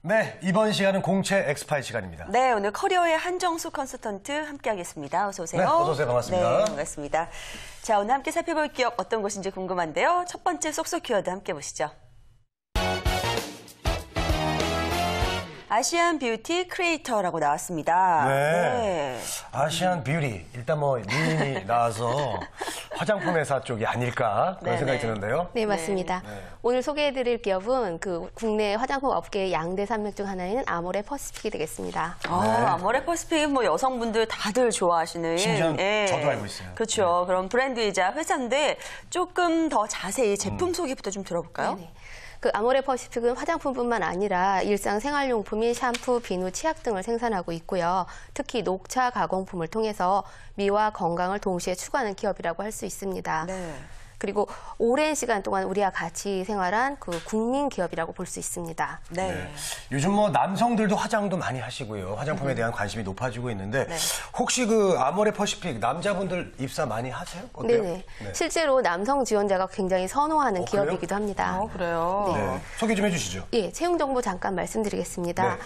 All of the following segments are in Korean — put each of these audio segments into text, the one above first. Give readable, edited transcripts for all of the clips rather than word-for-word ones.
네, 이번 시간은 공채 엑스파일 시간입니다. 네, 오늘 커리어의 한정수 컨설턴트 함께하겠습니다. 어서 오세요. 네, 어서 오세요. 반갑습니다. 네, 반갑습니다. 자, 오늘 함께 살펴볼 기업 어떤 곳인지 궁금한데요. 첫 번째 쏙쏙 키워드 함께 보시죠. 아시안 뷰티 크리에이터라고 나왔습니다. 네. 아시안 뷰티. 일단 뭐 님이 나와서 화장품 회사 쪽이 아닐까 그런 생각이 드는데요. 네, 맞습니다. 네. 오늘 소개해드릴 기업은 그 국내 화장품 업계의 양대 산맥 중 하나인 아모레 퍼시픽이 되겠습니다. 아모레 퍼시픽은 뭐 여성분들 다들 좋아하시는. 심지어 저도 알고 있어요. 그렇죠. 그런 브랜드이자 회사인데 조금 더 자세히 제품 소개부터 좀 들어볼까요? 네네. 그 아모레 퍼시픽은 화장품뿐만 아니라 일상 생활용품인 샴푸, 비누, 치약 등을 생산하고 있고요. 특히 녹차 가공품을 통해서 미와 건강을 동시에 추구하는 기업이라고 할 수 있습니다. 네. 그리고 오랜 시간 동안 우리와 같이 생활한 그 국민 기업이라고 볼 수 있습니다. 네. 네. 요즘 뭐 남성들도 화장도 많이 하시고요. 화장품에 대한 관심이 높아지고 있는데 혹시 그 아모레 퍼시픽 남자분들 입사 많이 하세요? 어때요? 네네. 실제로 남성 지원자가 굉장히 선호하는 그래요? 기업이기도 합니다. 그래요? 네. 소개 좀 해주시죠. 예, 채용 정보 잠깐 말씀드리겠습니다. 네.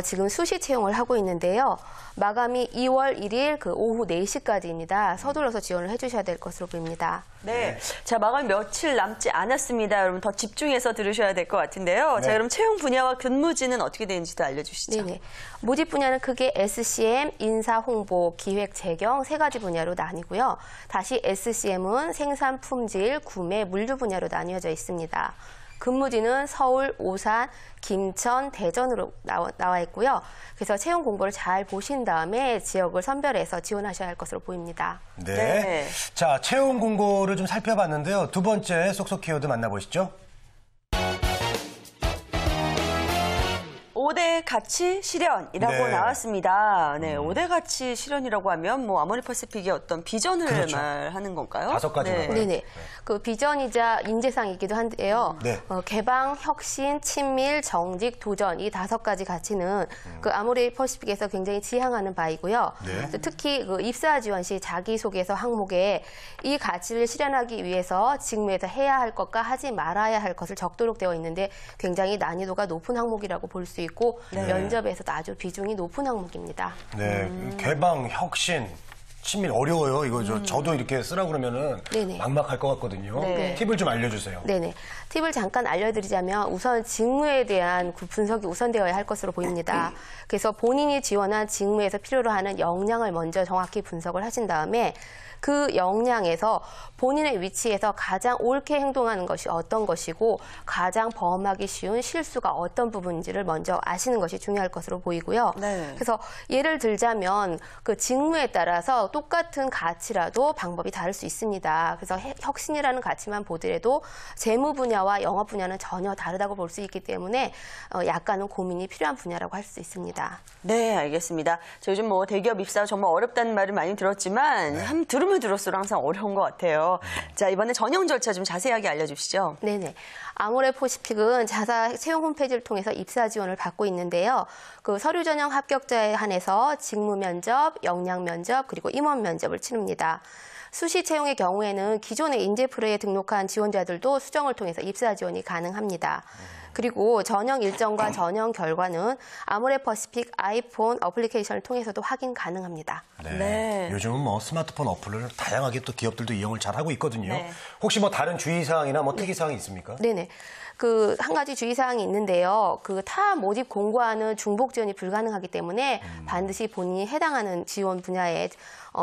지금 수시 채용을 하고 있는데요. 마감이 2월 1일 그 오후 4시까지입니다. 서둘러서 지원을 해주셔야 될 것으로 보입니다. 네. 자, 마감이 며칠 남지 않았습니다. 여러분 더 집중해서 들으셔야 될 것 같은데요. 네. 자, 그럼 채용 분야와 근무지는 어떻게 되는지도 알려주시죠. 네네. 모집 분야는 크게 SCM, 인사, 홍보, 기획, 재경 세 가지 분야로 나뉘고요. 다시 SCM은 생산, 품질, 구매, 물류 분야로 나뉘어져 있습니다. 근무지는 서울, 오산, 김천, 대전으로 나와 있고요. 그래서 채용 공고를 잘 보신 다음에 지역을 선별해서 지원하셔야 할 것으로 보입니다. 네. 네. 자, 채용 공고를 좀 살펴봤는데요. 두 번째 쏙쏙 키워드 만나보시죠. 5대 가치 실현이라고 네. 나왔습니다. 네, 5대 가치 실현이라고 하면 뭐 아모레 퍼시픽의 어떤 비전을 그렇죠. 말하는 건가요? 5가지나 봐요. 네네. 그 비전이자 인재상이기도 한데요. 네. 개방, 혁신, 친밀, 정직, 도전 이 5가지 가치는 그 아모레 퍼시픽에서 굉장히 지향하는 바이고요. 네. 특히 그 입사 지원 시 자기소개서 항목에 이 가치를 실현하기 위해서 직무에서 해야 할 것과 하지 말아야 할 것을 적도록 되어 있는데 굉장히 난이도가 높은 항목이라고 볼 수 있고 면접에서도 아주 비중이 높은 항목입니다. 네. 개방, 혁신, 친밀 어려워요. 이거 저도 이렇게 쓰라고 그러면은 네네. 막막할 것 같거든요. 네. 팁을 좀 알려주세요. 네네. 팁을 잠깐 알려드리자면 우선 직무에 대한 분석이 우선되어야 할 것으로 보입니다. 그래서 본인이 지원한 직무에서 필요로 하는 역량을 먼저 정확히 분석을 하신 다음에 그 역량에서 본인의 위치에서 가장 옳게 행동하는 것이 어떤 것이고 가장 범하기 쉬운 실수가 어떤 부분인지를 먼저 아시는 것이 중요할 것으로 보이고요. 네. 그래서 예를 들자면 그 직무에 따라서 똑같은 가치라도 방법이 다를 수 있습니다. 그래서 혁신이라는 가치만 보더라도 재무 분야와 영업 분야는 전혀 다르다고 볼 수 있기 때문에 약간은 고민이 필요한 분야라고 할 수 있습니다. 네, 알겠습니다. 저 요즘 뭐 대기업 입사 정말 어렵다는 말을 많이 들었지만 한번 들으면 들을수록 항상 어려운 것 같아요. 자, 이번에 전형 절차 좀 자세하게 알려주시죠. 네네. 아모레 퍼시픽은 자사 채용 홈페이지를 통해서 입사 지원을 받고 있는데요. 그 서류 전형 합격자에 한해서 직무 면접, 역량 면접, 그리고 임원 면접을 치릅니다. 수시 채용의 경우에는 기존의 인재프로에 등록한 지원자들도 수정을 통해서 입사 지원이 가능합니다. 그리고 전형 일정과 전형 결과는 아모레 퍼시픽 아이폰 어플리케이션을 통해서도 확인 가능합니다. 네. 요즘은 뭐 스마트폰 어플을 다양하게 또 기업들도 이용을 잘 하고 있거든요. 네. 혹시 뭐 다른 주의사항이나 뭐 특이사항이 있습니까? 네네. 그 한 가지 주의사항이 있는데요. 그 타 모집 공고와는 중복 지원이 불가능하기 때문에 반드시 본인이 해당하는 지원 분야에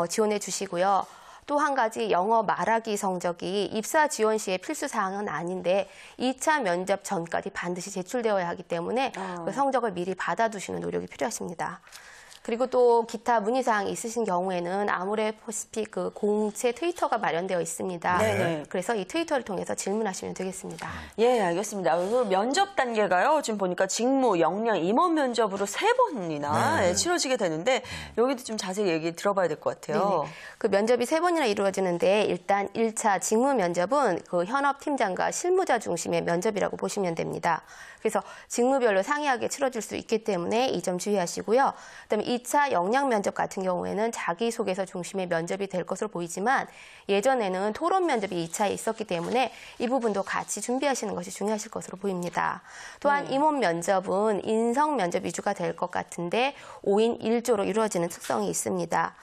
지원해 주시고요. 또 한 가지 영어 말하기 성적이 입사 지원 시의 필수 사항은 아닌데 2차 면접 전까지 반드시 제출되어야 하기 때문에 그 성적을 미리 받아두시는 노력이 필요하십니다. 그리고 또 기타 문의사항이 있으신 경우에는 아모레 퍼시픽 그 공채 트위터가 마련되어 있습니다. 네. 그래서 이 트위터를 통해서 질문하시면 되겠습니다. 예, 알겠습니다. 그리고 면접 단계가요. 지금 보니까 직무, 역량, 임원 면접으로 3번이나 네. 치러지게 되는데 여기도 좀 자세히 얘기 들어봐야 될 것 같아요. 네네. 그 면접이 3번이나 이루어지는데 일단 1차 직무 면접은 그 현업 팀장과 실무자 중심의 면접이라고 보시면 됩니다. 그래서 직무별로 상이하게 치러질 수 있기 때문에 이 점 주의하시고요. 그다음에 2차 역량 면접 같은 경우에는 자기소개서 중심의 면접이 될 것으로 보이지만 예전에는 토론 면접이 2차에 있었기 때문에 이 부분도 같이 준비하시는 것이 중요하실 것으로 보입니다. 또한 임원 면접은 인성 면접 위주가 될 것 같은데 5인 1조로 이루어지는 특성이 있습니다.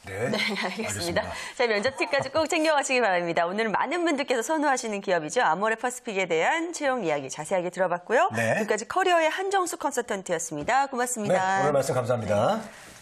네, 네, 알겠습니다. 자, 면접 팁까지 꼭 챙겨가시기 바랍니다. 오늘 많은 분들께서 선호하시는 기업이죠. 아모레 퍼시픽에 대한 채용 이야기 자세하게 들어봤고요. 네. 지금까지 커리어의 한정수 컨설턴트였습니다. 고맙습니다. 네, 오늘 말씀 감사합니다.